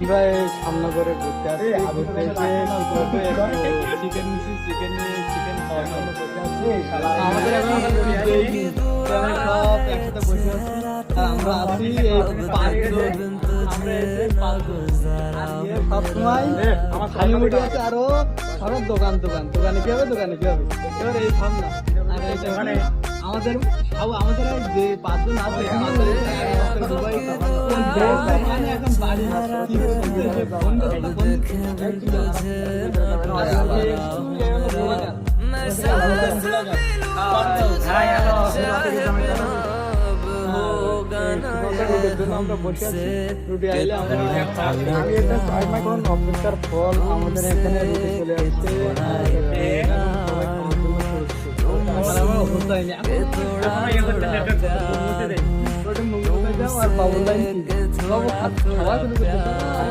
আমরা এই সামনে করে ঘুরতে আসছি, ঘুরতে এসে চিকেন নিচ্ছি, চিকেন খাওয়ার জন্য বসে আছি। আমাদের এখন সব একসাথে বসে আছি, আর আমরা আছি এই পার্কে। আমরা এসে সবসময় আমার খানিমুটি আছে, আরো সব দোকানে কি হবে, এবার এই ভাবনা আর এই মানে আমাদের আমাদের যে পাঁচজন আছে দুবাই মানে এখন বাড়ি আমরা বসে আছি। রুটি আইলে অপেক্ষার ফল আমাদের এখানে রুটি চলে আসছে।